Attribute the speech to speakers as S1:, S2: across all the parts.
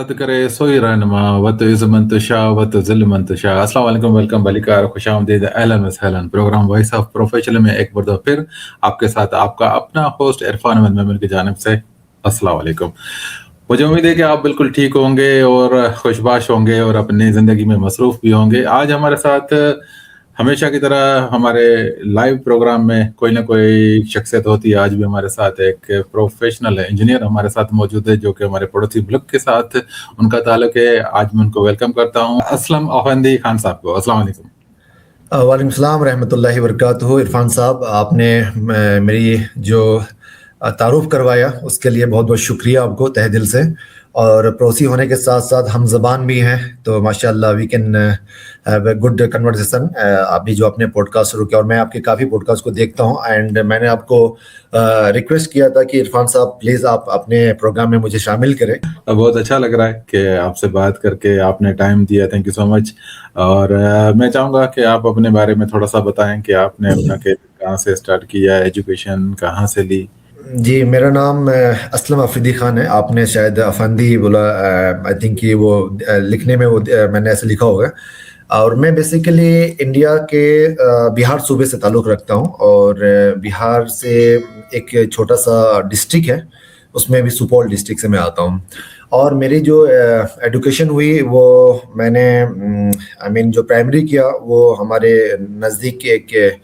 S1: रद करे सोई रहनुमा वत इज़ मंतशा वत ज़िल मंतशा। अस्सलाम वालेकुम, वेलकम, बलिकार, खुशामदीद, अहलन व सहलन। प्रोग्राम वॉइस ऑफ प्रोफेशनल में एक बार फिर आपके साथ आपका अपना होस्ट इरफान अहमद मेमन की जानिब से अस्सलाम वालेकुम। मुझे उम्मीद है कि आप बिल्कुल ठीक होंगे और खुशबाश होंगे और अपनी ज़िंदगी में मसरूफ़ भी होंगे। आज हमारे साथ हमेशा की तरह हमारे लाइव प्रोग्राम में कोई ना कोई शख्सियत होती है। आज भी हमारे साथ एक प्रोफेशनल इंजीनियर हमारे साथ मौजूद है जो कि हमारे पड़ोसी मुल्क के साथ उनका ताल्लुक है। आज मैं उनको वेलकम करता हूँ, असलम अफंदी खान साहब को। अस्सलाम वालेकुम।
S2: वालेकुम सलाम रहमतुल्लाहि व बरकातुहू। इरफान साहब, आपने मेरी जो तारुफ करवाया उसके लिए बहुत बहुत शुक्रिया आपको तहे दिल से। और पड़ोसी होने के साथ साथ हम ज़बान भी हैं, तो माशाल्लाह we can have a good conversation. अभी जो आपने पॉडकास्ट शुरू किया, और मैं आपके काफ़ी पॉडकास्ट को देखता हूँ, एंड मैंने आपको रिक्वेस्ट किया था कि इरफान साहब प्लीज़ आप अपने प्रोग्राम में मुझे शामिल करें।
S1: बहुत अच्छा लग रहा है कि आपसे बात करके आपने टाइम दिया, थैंक यू सो मच। और मैं चाहूँगा कि आप अपने बारे में थोड़ा सा बताएं कि आपने अपना करियर कहाँ से स्टार्ट किया, एजुकेशन कहाँ से ली।
S2: जी, मेरा नाम असलम अफरीदी ख़ान है। आपने शायद अफंदी बोला, आई थिंक कि वो लिखने में वो मैंने ऐसे लिखा होगा। और मैं बेसिकली इंडिया के बिहार सूबे से ताल्लुक़ रखता हूँ, और बिहार से एक छोटा सा डिस्ट्रिक्ट है, उसमें भी सुपौल डिस्ट्रिक्ट से मैं आता हूँ। और मेरी जो एजुकेशन हुई वो मैंने आई मीन जो प्राइमरी किया वो हमारे नज़दीक के एक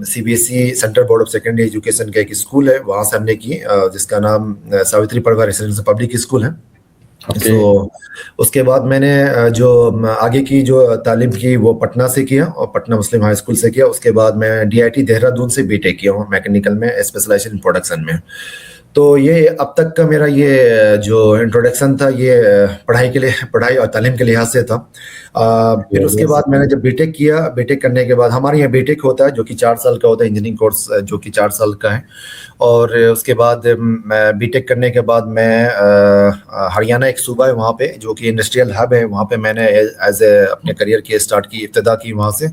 S2: CBSE central board of secondary education का एक स्कूल है, वहाँ से हमने की, जिसका नाम सावित्री परवा रेसिडेंशियल पब्लिक स्कूल है।
S1: ओके।
S2: सो उसके बाद मैंने जो आगे की जो तालीम की वो पटना से किया, और पटना मुस्लिम हाई स्कूल से किया। उसके बाद मैं DIT देहरादून से बीटेक किया हूँ मैकेनिकल में, स्पेशलाइजेशन इन प्रोडक्शन में। तो ये अब तक का मेरा ये जो इंट्रोडक्शन था ये पढ़ाई और तालीम के लिहाज से था। फिर उसके बाद मैंने जब बीटेक किया, बीटेक करने के बाद हमारे यहाँ बीटेक होता है जो कि 4 साल का होता है, इंजीनियरिंग कोर्स जो कि 4 साल का है। और उसके बाद मैं बीटेक करने के बाद मैं हरियाणा एक सूबा है वहाँ पे जो कि इंडस्ट्रियल हब है, वहाँ पे मैंने एज ए अपने करियर की स्टार्ट की, इब्तिदा की वहाँ से।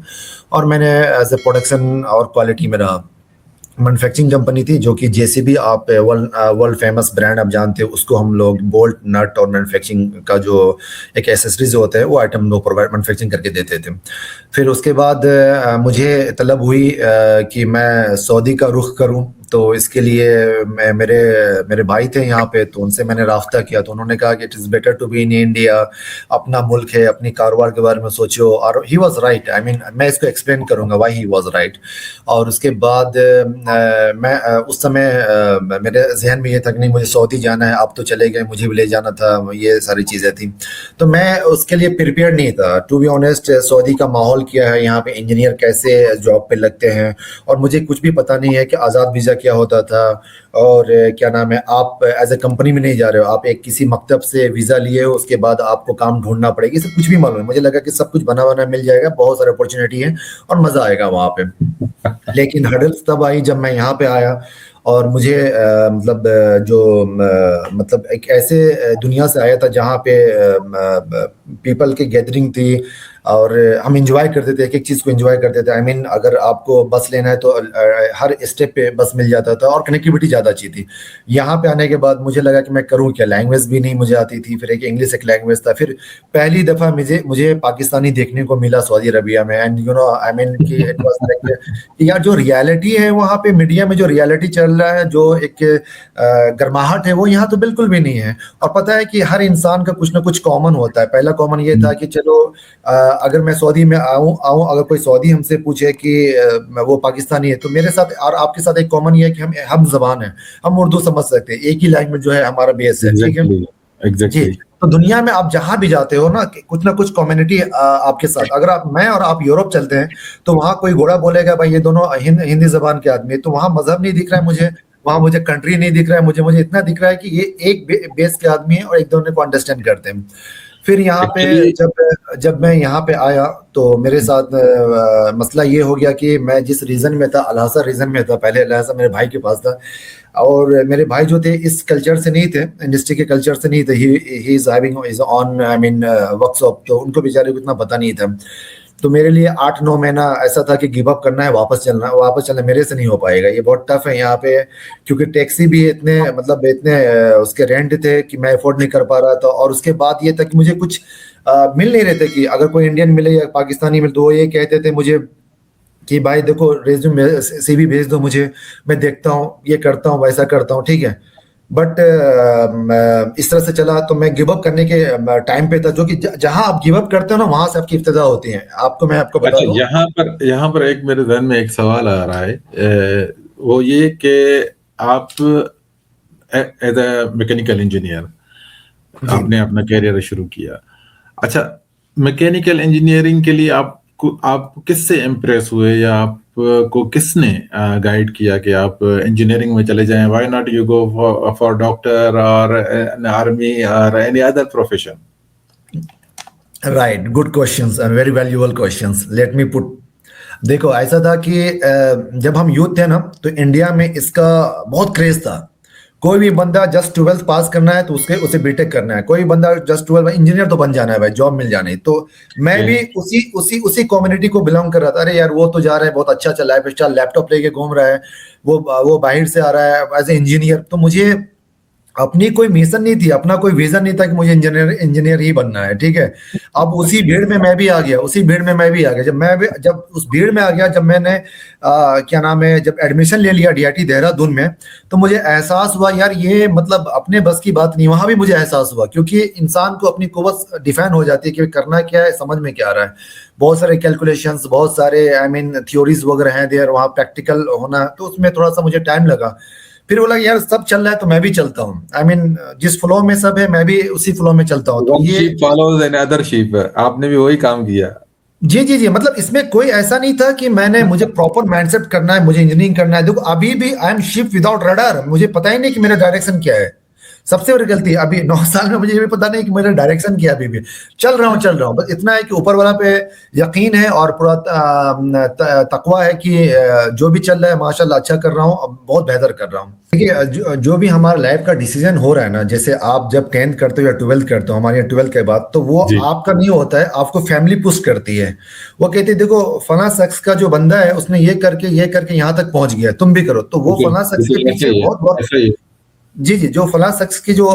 S2: और मैंने एज ए प्रोडक्शन और क्वालिटी में रहा। मैन्युफैक्चरिंग कंपनी थी जो कि JCB, आप वर्ल्ड फेमस ब्रांड आप जानते हो उसको। हम लोग बोल्ट, नट और मैन्युफैक्चरिंग का जो एक एसेसरीज होता है वो आइटम लोग प्रोवाइड मैन्युफैक्चरिंग करके देते थे। फिर उसके बाद मुझे तलब हुई कि मैं सऊदी का रुख करूं, तो इसके लिए मेरे भाई थे यहाँ पे, तो उनसे मैंने राब्ता किया, तो उन्होंने कहा कि it is better to be in India, अपना मुल्क है, अपनी कारोबार के बारे में सोचो। और he was right, I mean मैं इसको एक्सप्लेन करूँगा वाई ही वॉज राइट। और उसके बाद मैं उस समय मेरे जहन में ये था कि नहीं मुझे सऊदी जाना है, आप तो चले गए, मुझे भी ले जाना था, ये सारी चीज़ें थी। तो मैं उसके लिए प्रिपेयर नहीं था, टू बी ऑनेस्ट। सऊदी का माहौल क्या है, यहाँ पे इंजीनियर कैसे जॉब पे लगते हैं, और मुझे कुछ भी पता नहीं है कि आज़ाद वीज़ा क्या होता था, और क्या नाम है, आप एज ए कंपनी में नहीं जा रहे हो, आप एक किसी मकतब से वीज़ा लिए हो, उसके बाद आपको काम ढूंढना पड़ेगा, सब कुछ भी मालूम है। मुझे लगा कि सब कुछ बना बना मिल जाएगा, बहुत सारी अपॉर्चुनिटी है और मज़ा आएगा वहाँ पे। लेकिन हर्डल्स तब आई जब मैं यहाँ पे आया, और मुझे मतलब एक ऐसे दुनिया से आया था जहाँ पे पीपल की गैदरिंग थी, और हम इंजॉय करते थे, एक एक चीज़ को इंजॉय करते थे। आई मीन अगर आपको बस लेना है तो हर स्टेप पे बस मिल जाता था, और कनेक्टिविटी ज़्यादा अच्छी थी। यहाँ पे आने के बाद मुझे लगा कि मैं करूँ क्या, लैंग्वेज भी नहीं मुझे आती थी, फिर एक इंग्लिश एक लैंग्वेज था। फिर पहली दफ़ा मुझे पाकिस्तानी देखने को मिला सऊदी अरबिया में, and you know I mean कि इट वाज लाइक यार जो रियलिटी है वहाँ पे, मीडिया में जो रियलिटी चल रहा है, जो एक गर्माहट है, वो यहाँ तो बिल्कुल भी नहीं है। और पता है कि हर इंसान का कुछ ना कुछ कॉमन होता है। पहला कॉमन ये था कि चलो अगर मैं सऊदी में आऊँ, अगर कोई सऊदी हमसे पूछे कि वो पाकिस्तानी है, तो मेरे साथ और आपके साथ एक कॉमन ये है कि हम ज़बान है, हम उर्दू समझ सकते हैं, एक ही लैंग्वेज जो है हमारा बेस है, ठीक है जी। तो दुनिया में आप जहां भी जाते हो ना, कुछ ना कुछ कम्युनिटी आपके साथ। अगर मैं और आप यूरोप चलते हैं तो वहां कोई घोड़ा बोलेगा भाई ये दोनों हिंदी जबान के आदमी, तो वहां मजहब नहीं दिख रहा है मुझे, वहां मुझे कंट्री नहीं दिख रहा है, मुझे इतना दिख रहा है कि ये एक बेस के आदमी है और एक दोनों को अंडरस्टैंड करते हैं। फिर यहाँ पे जब मैं यहाँ पे आया तो मेरे साथ मसला ये हो गया कि मैं जिस रीजन में था, अल-हसा रीजन में था, पहले अल-हसा मेरे भाई के पास था, और मेरे भाई जो थे इस कल्चर से नहीं थे, इंडस्ट्री के कल्चर से नहीं थे। He is having is on I mean workshop, तो उनको बेचारे को इतना पता नहीं था। तो मेरे लिए 8-9 महीना ऐसा था कि गिव अप करना है, वापस चलना मेरे से नहीं हो पाएगा, ये बहुत टफ है यहाँ पे, क्योंकि टैक्सी भी इतने मतलब इतने उसके रेंट थे कि मैं अफोर्ड नहीं कर पा रहा था। और उसके बाद ये था कि मुझे कुछ मिल नहीं रहे थे, कि अगर कोई इंडियन मिले या पाकिस्तानी मिले तो वो ये कहते थे मुझे कि भाई देखो रेज्यूम सीवी भेज दो मुझे, मैं देखता हूँ, ये करता हूँ, वैसा करता हूँ, ठीक है। बट इस तरह से चला, तो मैं गिव अप करने के टाइम पे था, जो कि जहां आप गिव अप करते हो ना वहां से आपकी इब्तिदा होती है। मैं आपको बता
S1: अच्छा,
S2: दूं।
S1: यहाँ पर एक मेरे ध्यान में एक सवाल आ रहा है, वो ये कि आप एज ए मैकेनिकल इंजीनियर
S2: जी।
S1: आपने अपना कैरियर शुरू किया। अच्छा, मैकेनिकल इंजीनियरिंग के लिए आप किससे इम्प्रेस हुए, या आपको किसने गाइड किया कि आप इंजीनियरिंग में चले जाएं? Why not you go for doctor और आर्मी और any other profession?
S2: Right, good questions and very valuable questions, let me put. देखो ऐसा था कि जब हम यूथ थे ना, तो इंडिया में इसका बहुत क्रेज था। कोई भी बंदा जस्ट 12th पास करना है तो उसके उसे बीटेक करना है, कोई बंदा जस्ट 12 इंजीनियर तो बन जाना है भाई, जॉब मिल जाना है। तो मैं भी उसी उसी उसी कम्युनिटी को बिलोंग कर रहा था। अरे यार वो तो जा रहा है, बहुत अच्छा चल लाइफ स्टाइल, लैपटॉप लेके घूम रहा है, वो बाहर से आ रहा है एज ए इंजीनियर। तो मुझे अपनी कोई मिशन नहीं थी, अपना कोई विजन नहीं था कि मुझे इंजीनियर ही बनना है, ठीक है। अब उसी भीड़ में मैं भी आ गया, जब उस भीड़ में आ गया, जब मैंने क्या नाम है, जब एडमिशन ले लिया डीआईटी देहरादून में, तो मुझे एहसास हुआ यार ये मतलब अपने बस की बात नहीं। वहां भी मुझे एहसास हुआ, क्योंकि इंसान को अपनी कुव्वत डिफाइन हो जाती है कि करना क्या है, समझ में क्या आ रहा है। बहुत सारे कैलकुलेशंस, बहुत सारे आई मीन थ्योरीज वगैरह हैं देयर, वहाँ प्रैक्टिकल होना, तो उसमें थोड़ा सा मुझे टाइम लगा। फिर बोला यार सब चल रहा है तो मैं भी चलता हूँ, आई मीन जिस फ्लो में सब है मैं भी उसी फ्लो में चलता हूँ। तो
S1: वन
S2: ये
S1: sheep follows another sheep, आपने भी वही काम किया।
S2: जी जी जी, मतलब इसमें कोई ऐसा नहीं था कि मुझे प्रॉपर माइंडसेट करना है, मुझे इंजीनियरिंग करना है। देखो अभी भी I am ship without radar, मुझे पता ही नहीं कि मेरा डायरेक्शन क्या है। सबसे बड़ी गलती अभी 9 साल में मुझे ये भी पता नहीं कि मेरा डायरेक्शन क्या है। अभी भी चल रहा हूँ, बस इतना है कि ऊपर वाला पे यकीन है और पूरा तकवा है कि जो भी चल रहा है माशाल्लाह अच्छा कर रहा हूँ, अब बहुत बेहतर कर रहा हूँ। देखिए जो भी हमारा लाइफ का डिसीजन हो रहा है ना, जैसे आप जब 10th करते हो या 12th करते हो, हमारे यहाँ 12th के बाद, तो वो
S1: जी
S2: आपका नहीं होता है, आपको फैमिली पुश करती है। वो कहती है देखो फला शख्स का जो बंदा है उसने ये करके यहाँ तक पहुंच गया, तुम भी करो। तो वो
S1: बिल्कुल
S2: फला शख्स के
S1: बिल्कुल, ऐसा
S2: पीछे
S1: ही है,
S2: बहुत बहुत
S1: ऐसा ही है।
S2: जी जी, जो फला शख्स की जो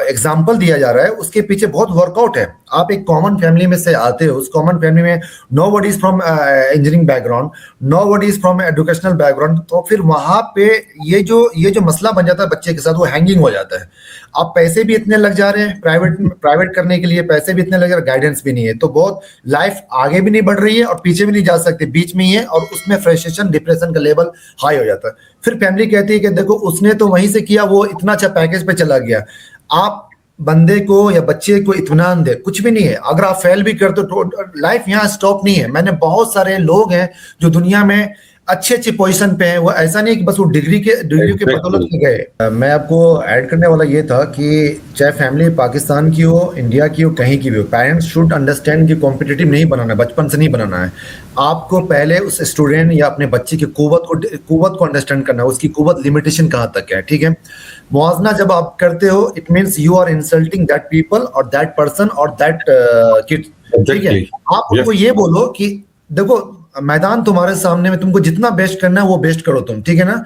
S2: एग्जाम्पल दिया जा रहा है उसके पीछे बहुत वर्कआउट है। आप एक कॉमन फैमिली में से आते हो, उस कॉमन फैमिली में nobody is from engineering background, nobody is from educational background, तो फिर वहां पे ये जो मसला बन जाता है बच्चे के साथ, वो हैंगिंग हो जाता है। अब पैसे भी इतने लग जा रहे हैं, प्राइवेट करने के लिए पैसे भी इतने लग रहे हैं, गाइडेंस भी नहीं है, तो बहुत लाइफ आगे भी नहीं बढ़ रही है और पीछे भी नहीं जा सकते, बीच में ही है। और उसमें फ्रस्ट्रेशन डिप्रेशन का लेवल हाई हो जाता है। फिर फैमिली कहती है कि देखो उसने तो वहीं से किया, वो इतना अच्छा पैकेज पे चला गया। आप बंदे को या बच्चे को इत्मीनान दे, कुछ भी नहीं है। अगर आप फेल भी करते हो तो लाइफ यहाँ स्टॉप नहीं है। मैंने बहुत सारे लोग हैं जो दुनिया में अच्छी अच्छी पोजीशन पे हैं, वो ऐसा नहीं कि बस वो डिग्री के बदौलत
S1: एग्जैक्टली।
S2: से गए। मैं आपको ऐड करने वाला ये था कि चाहे फैमिली पाकिस्तान की हो, इंडिया की हो, कहीं की भी हो, पेरेंट्स शुड अंडरस्टैंड कि कॉम्पिटिटिव नहीं बनाना है, बचपन से नहीं बनाना है। आपको पहले उस स्टूडेंट या अपने बच्चे की कुव्वत को अंडरस्टैंड करना है, उसकी कुव्वत लिमिटेशन कहाँ तक है, ठीक है। मुआवजना जब आप करते हो, it means you are insulting that people और दैट पर्सन और दैट किड, ठीक है।
S1: एग्जैक्टली।
S2: आप उनको
S1: यस।
S2: ये बोलो कि देखो मैदान तुम्हारे सामने में, तुमको जितना बेस्ट करना है वो बेस्ट करो तुम, ठीक है ना।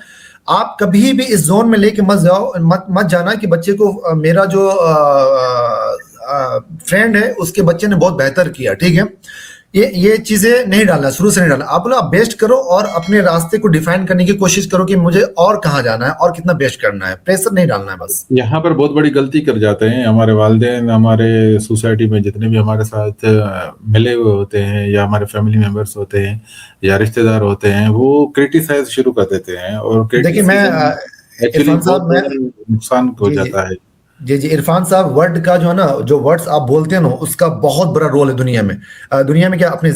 S2: आप कभी भी इस जोन में लेके मत जाओ, मत जाना कि बच्चे को मेरा जो फ्रेंड है उसके बच्चे ने बहुत बेहतर किया, ठीक है। ये चीजें नहीं डालना, शुरू से नहीं डालना। आप बोलो आप बेस्ट करो और अपने रास्ते को डिफाइन करने की कोशिश करो कि मुझे और कहाँ जाना है और कितना बेस्ट करना है, प्रेशर नहीं डालना है बस।
S1: यहाँ पर बहुत बड़ी गलती कर जाते हैं हमारे वालिदैन, हमारे सोसाइटी में जितने भी हमारे साथ मिले हुए होते हैं, या हमारे फैमिली मेंबर्स होते हैं या रिश्तेदार होते हैं, वो क्रिटिसाइज शुरू कर देते हैं, और
S2: देखिए मैं
S1: क्रिटिसिज्म एक्चुअली
S2: इरफान
S1: बहुत
S2: साहब, मैं
S1: बड़ा नुकसान हो
S2: जी जी
S1: जाता है।
S2: जी जी, इरफान साहब, वर्ड का जो है ना, जो वर्ड्स आप बोलते हैं ना, उसका बहुत बड़ा रोल है दुनिया में। दुनिया में क्या, अपनी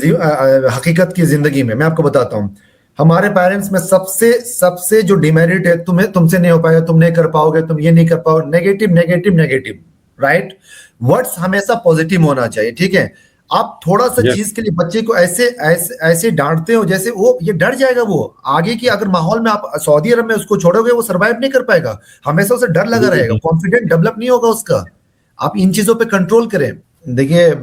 S2: हकीकत की जिंदगी में मैं आपको बताता हूँ। हमारे पेरेंट्स में सबसे सबसे जो डिमेरिट है, तुमसे नहीं हो पाएगा, तुम नहीं कर पाओगे, तुम ये नहीं कर पाओगे, negative negative negative, right. Words हमेशा पॉजिटिव होना चाहिए, ठीक है। आप थोड़ा सा
S1: यस।
S2: चीज के लिए बच्चे को ऐसे ऐसे ऐसे डांटते हो जैसे वो ये डर जाएगा। वो आगे की अगर माहौल में आप सऊदी अरब में उसको छोड़ोगे, वो सरवाइव नहीं कर पाएगा, हमेशा उसे डर लगा रहेगा,
S1: बिल्कुल।
S2: कॉन्फिडेंट डेवलप नहीं होगा उसका। आप इन चीजों पे कंट्रोल करें। देखिए,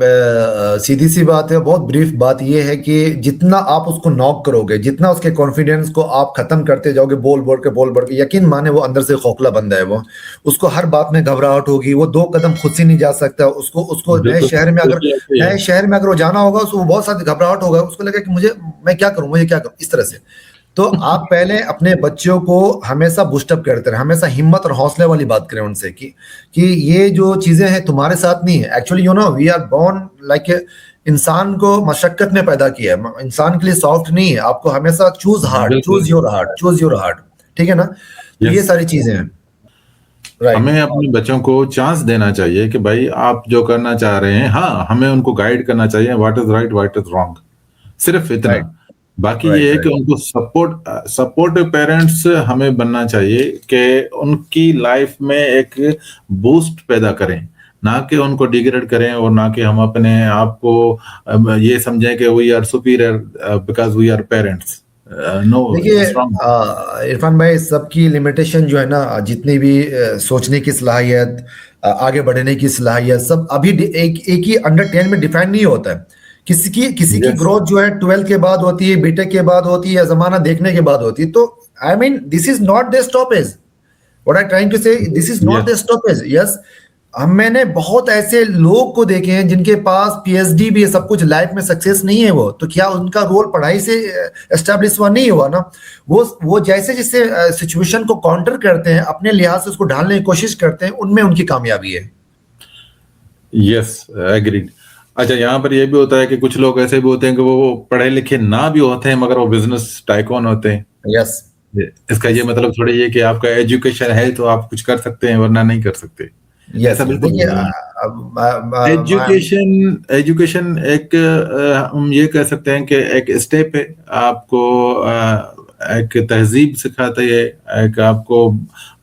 S2: सीधी सी बात है, बहुत ब्रीफ बात ये है कि जितना आप उसको नॉक करोगे, जितना उसके कॉन्फिडेंस को आप खत्म करते जाओगे, बोल बोल के, यकीन माने वो अंदर से खोखला बंदा है वो। उसको हर बात में घबराहट होगी, वो 2 कदम खुद से नहीं जा सकता। उसको उसको नए
S1: बिल्कुल
S2: शहर में अगर
S1: बिल्कुल ऐसे ही है।
S2: नए शहर में अगर वो जाना होगा, उसको बहुत सारी घबराहट होगा। उसको लगेगा कि मैं क्या करूं, मुझे क्या करूं, इस तरह से। तो आप पहले अपने बच्चों को हमेशा बूस्टअप करते रहे, हमेशा हिम्मत और हौसले वाली बात करें उनसे कि ये जो चीजें हैं तुम्हारे साथ नहीं है। Actually we are born like इंसान को मशक्कत में पैदा किया है, इंसान के लिए सॉफ्ट नहीं है। आपको हमेशा
S1: बिल्कुल।
S2: चूज योर हार्ट, ठीक है ना। तो ये
S1: यस,
S2: सारी चीजें हैं, राइट।
S1: हमें अपने बच्चों को चांस देना चाहिए कि भाई आप जो करना चाह रहे हैं, हाँ हमें उनको गाइड करना चाहिए, what is right what is wrong, सिर्फ इतना।
S2: राइट
S1: बाकी ये
S2: राइट
S1: है कि
S2: राइट
S1: उनको सपोर्टिव पेरेंट्स हमें बनना चाहिए कि उनकी लाइफ में एक बूस्ट पैदा करें, ना कि उनको डिग्रेड करें, और ना कि हम अपने आप को ये समझें कि we are superior because we are parents. No,
S2: देखिए,
S1: इट्स रॉन्ग।
S2: इरफान भाई, सबकी लिमिटेशन जो है ना, जितनी भी सोचने की सलाहियत, आगे बढ़ने की सलाहियत, सब अभी एक ही अंडर 10 में डिफाइन नहीं होता है। किसी की
S1: यस,
S2: ग्रोथ जो है 12 के बाद होती है, बीटेक के बाद होती है, या जमाना देखने के बाद होती है। तो I mean this is not the stoppage. What I trying to say, this is not
S1: yes,
S2: the stoppage. Yes, हम मैंने बहुत ऐसे लोग को देखे हैं जिनके पास पीएचडी भी है, सब कुछ, लाइफ में सक्सेस नहीं है वो। तो क्या उनका रोल पढ़ाई से एस्टेब्लिश हुआ नहीं हुआ ना। वो जैसे जैसे सिचुएशन को काउंटर करते हैं, अपने लिहाज से उसको ढालने की कोशिश करते हैं, उनमें उनकी कामयाबी है।
S1: Yes, agreed. अच्छा, यहाँ पर ये भी होता है कि कुछ लोग ऐसे भी होते हैं कि वो पढ़े लिखे ना भी होते हैं, मगर वो बिजनेस टाइकून होते हैं।
S2: यस
S1: इसका ये मतलब थोड़ी ये कि आपका एजुकेशन है तो आप कुछ कर सकते हैं, वरना नहीं कर सकते।
S2: यस
S1: ऐसा
S2: यस
S1: बिल्कुल
S2: देखिए,
S1: नहीं है। एजुकेशन एजुकेशन एक हम ये कह सकते हैं कि एक स्टेप है। आपको एक तहजीब सिखाता है, एक आपको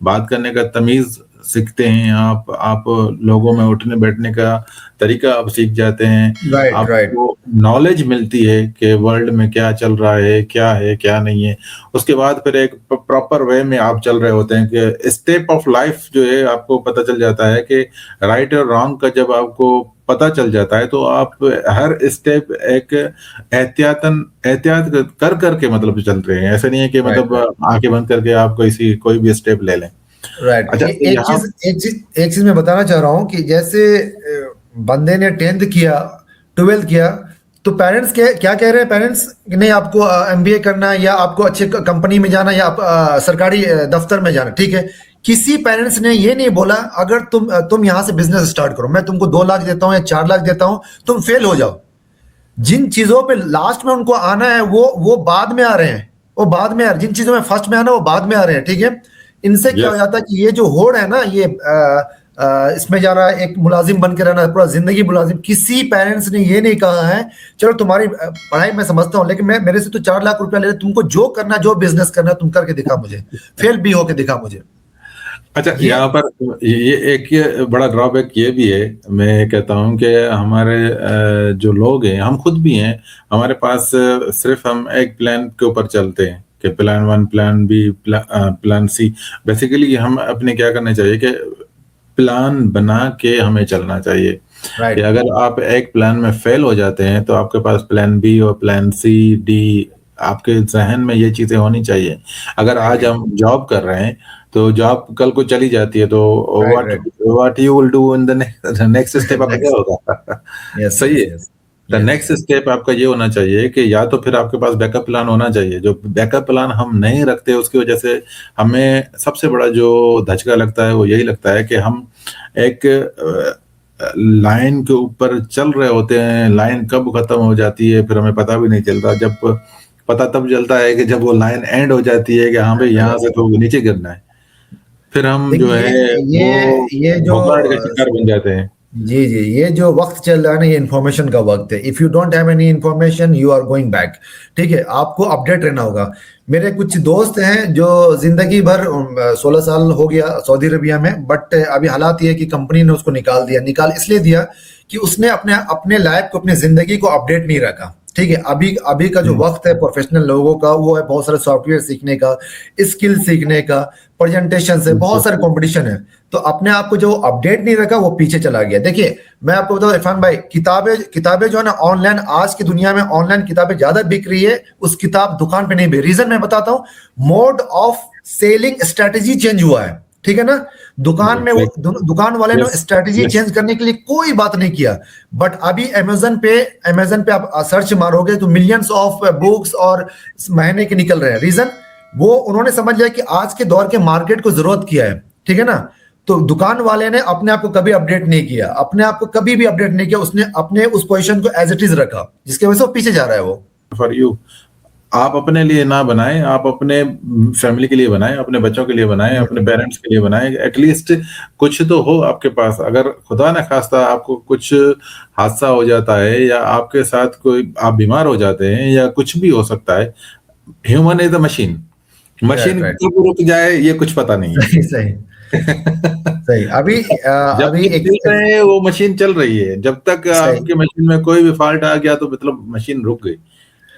S1: बात करने का तमीज सीखते हैं, आप लोगों में उठने बैठने का तरीका आप सीख जाते हैं।
S2: राइट राइट
S1: आपको नॉलेज मिलती है कि वर्ल्ड में क्या चल रहा है क्या नहीं है। उसके बाद फिर एक प्रॉपर वे में आप चल रहे होते हैं कि स्टेप ऑफ लाइफ जो है आपको पता चल जाता है कि राइट और रॉन्ग का जब आपको पता चल जाता है, तो आप हर स्टेप एक एहतियात कर करके मतलब चल रहे हैं। ऐसा नहीं है कि
S2: राइट
S1: मतलब आंखें बंद करके आप कोई भी स्टेप ले लें।
S2: राइट।
S1: अच्छा, तो यहाँ
S2: एक चीज मैं बताना चाह रहा हूँ कि जैसे बंदे ने 10th किया, 12th किया, तो पेरेंट्स क्या कह रहे हैं पेरेंट्स कि नहीं, आपको एमबीए करना है, या आपको अच्छे कंपनी में जाना है, या आप सरकारी दफ्तर में जाना, ठीक है। किसी पेरेंट्स ने ये नहीं बोला अगर तुम यहां से बिजनेस स्टार्ट करो, मैं तुमको 2 लाख देता हूं या 4 लाख देता हूं, तुम फेल हो जाओ। जिन चीजों पे लास्ट में उनको आना है, वो बाद में आ रहे हैं। वो बाद में जिन चीजों में फर्स्ट में आना है, वो बाद में आ रहे हैं, ठीक है। इनसे क्या हो
S1: यस,
S2: जाता है कि ये जो होड़ है ना, ये इसमें जा रहा है, एक मुलाजिम बन के रहना, पूरा जिंदगी मुलाजिम। किसी पेरेंट्स ने ये नहीं कहा है चलो तुम्हारी पढ़ाई मैं समझता हूँ, लेकिन मैं मेरे से तो 4 लाख रुपया ले रहे, तुमको जो करना, जो बिजनेस करना, तुम करके दिखा मुझे, फेल भी होके दिखा मुझे।
S1: अच्छा,
S2: ये
S1: यहाँ पर ये एक ये बड़ा ड्रॉबैक ये भी है। मैं कहता हूँ कि हमारे जो लोग हैं, हम खुद भी हैं, हमारे पास सिर्फ हम एक प्लान के ऊपर चलते हैं कि plan 1, plan B, plan C. Basically हम अपने क्या करना चाहिए कि प्लान बना के हमें चलना चाहिए कि
S2: राइट
S1: अगर आप एक प्लान में फेल हो जाते हैं तो आपके पास प्लान बी और प्लान सी, डी, आपके जहन में ये चीजें होनी चाहिए। अगर आज
S2: राइट
S1: हम जॉब कर रहे हैं तो जॉब कल को चली जाती है, तो
S2: right
S1: what
S2: right
S1: what you will do in the next step आपका क्या
S2: नेक्स्ट।
S1: होगा?
S2: यस
S1: सही
S2: यस
S1: है।
S2: Yes
S1: the
S2: yes
S1: next step आपका ये होना चाहिए कि या तो फिर आपके पास बैकअप प्लान होना चाहिए। जो बैकअप प्लान हम नहीं रखते, उसकी वजह से हमें सबसे बड़ा जो धचका लगता है वो यही लगता है कि हम एक लाइन के ऊपर चल रहे होते हैं, लाइन कब खत्म हो जाती है फिर हमें पता भी नहीं चलता। जब पता तब चलता है कि जब वो लाइन एंड हो जाती है कि हाँ भाई यहाँ से तो नीचे गिरना है, फिर हम जो
S2: देखिए,
S1: है
S2: ये
S1: वो
S2: ये जो
S1: घबराहट का शिकार बन जाते हैं।
S2: जी जी, ये जो वक्त चल रहा है ना, ये इन्फॉर्मेशन का वक्त है। If you don't have any information, you are going back, ठीक है। आपको अपडेट रहना होगा। मेरे कुछ दोस्त हैं जो जिंदगी भर 16 साल हो गया सऊदी अरबिया में, बट अभी हालात ये है कि कंपनी ने उसको निकाल इसलिए दिया कि उसने अपने अपने लाइफ को, अपनी जिंदगी को अपडेट नहीं रखा, ठीक है। अभी अभी का जो वक्त है प्रोफेशनल लोगों का, वो है बहुत सारे सॉफ्टवेयर सीखने का, स्किल सीखने का, प्रेजेंटेशन से बहुत सारे कंपटीशन है। तो अपने आप को जो अपडेट नहीं रखा, वो पीछे चला गया। देखिए, मैं आपको बताऊं इरफान भाई, किताबें जो है ना ऑनलाइन, आज की दुनिया में ऑनलाइन किताबें ज्यादा बिक रही है, उस किताब दुकान पे नहीं बिक। रीजन मैं बताता हूँ, mode of selling strategy change हुआ है, ठीक है ना। दुकान में वो दुकान वाले ने
S1: यस
S2: स्ट्रेटेजी
S1: यस
S2: चेंज करने के लिए कोई बात नहीं किया, बट अभी अमेजन पे आप सर्च मारोगे तो मिलियंस ऑफ बुक्स और महीने के निकल रहे हैं। रीजन, वो उन्होंने समझ लिया कि आज के दौर के मार्केट को जरूरत किया है, ठीक है ना। तो दुकान वाले ने अपने आप को कभी अपडेट नहीं किया, अपने आप को कभी भी अपडेट नहीं किया, उसने अपने उस पोजीशन को एज इट इज रखा, जिसकी वजह से वो पीछे जा रहा है वो।
S1: फॉर यू, आप अपने लिए ना बनाएं, आप अपने फैमिली के लिए बनाएं, अपने बच्चों के लिए बनाएं, अपने पेरेंट्स के लिए बनाएं। एटलीस्ट कुछ तो हो आपके पास। अगर खुदा न खास्ता आपको कुछ हादसा हो जाता है या आपके साथ कोई आप बीमार हो जाते हैं या कुछ भी हो सकता है, human is a machine, machine
S2: right,
S1: कब रुक जाए ये कुछ पता नहीं
S2: सही सही
S1: है।
S2: सही। अभी
S1: जब
S2: अभी
S1: तक
S2: एक
S1: चल रहे हैं वो मशीन चल रही है, जब तक
S2: सही।
S1: आपकी मशीन में कोई भी फॉल्ट आ गया तो मतलब मशीन रुक गई।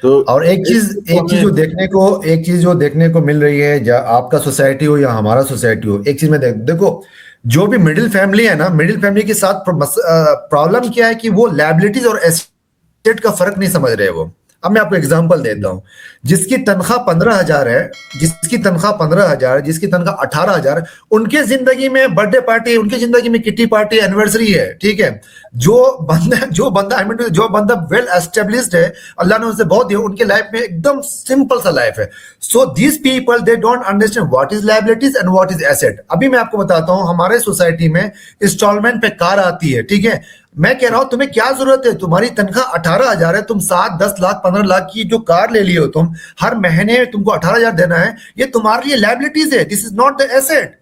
S1: तो
S2: और एक
S1: इस
S2: चीज
S1: चीज को
S2: एक चीज
S1: हमें
S2: जो देखने को एक चीज जो देखने को मिल रही है, या आपका सोसाइटी हो या हमारा सोसाइटी हो, एक चीज में देखो, जो भी मिडिल फैमिली है ना, मिडिल फैमिली के साथ प्रॉब्लम क्या है कि वो लायबिलिटीज और एसेट का फर्क नहीं समझ रहे वो। अब मैं आपको एग्जांपल देता हूं, जिसकी तनख्वाह 15,000 है, जिसकी तनख्वाह 15,000, जिसकी तनख्वाह 18,000, उनके जिंदगी में बर्थडे पार्टी, उनकी जिंदगी में किटी पार्टी, एनिवर्सरी है, ठीक है। जो बंदा आई मीन जो बंदा वेल एस्टेब्लिश्ड है, अल्लाह ने उनसे बहुत दिया, उनके लाइफ में एकदम सिंपल सा लाइफ है। So these people they don't understand what is liabilities and what is asset. अभी मैं आपको बताता हूं, हमारे सोसाइटी में इंस्टॉलमेंट पे कार आती है, ठीक है। मैं कह रहा हूं तुम्हें क्या जरूरत है, तुम्हारी तनख्वाह 18,000 है, तुम 7, 10 लाख, 15 लाख की जो कार ले लिए हो तुम, हर महीने तुमको 18,000 देना है, ये तुम्हारे लिए लायबिलिटीज है, this is not the asset.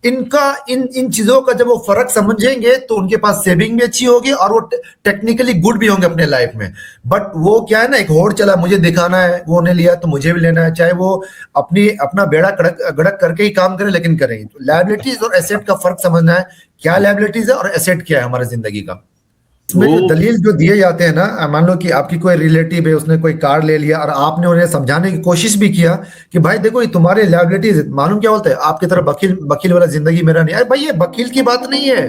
S2: इनका इन चीजों का जब वो फर्क समझेंगे तो उनके पास सेविंग भी अच्छी होगी और वो टेक्निकली गुड भी होंगे अपने लाइफ में। बट वो क्या है ना, एक होड़ चला, मुझे दिखाना है, वो ने लिया तो मुझे भी लेना है, चाहे वो अपना बेड़ा गड़क करके ही काम करे, लेकिन करें। तो लायबिलिटीज और एसेट का फर्क समझना है, क्या लायबिलिटीज है और एसेट क्या है हमारी जिंदगी का। इसमें जो
S1: वो
S2: दलील जो दिए जाते हैं ना, मान लो कि आपकी कोई रिलेटिव है, उसने कोई कार ले लिया और आपने उन्हें समझाने की कोशिश भी किया कि भाई देखो ये तुम्हारे लायबिलिटीज, मालूम क्या बोलते हैं, आपकी तरह वकील वकील वाला जिंदगी मेरा नहीं। अरे भाई ये वकील की बात नहीं है,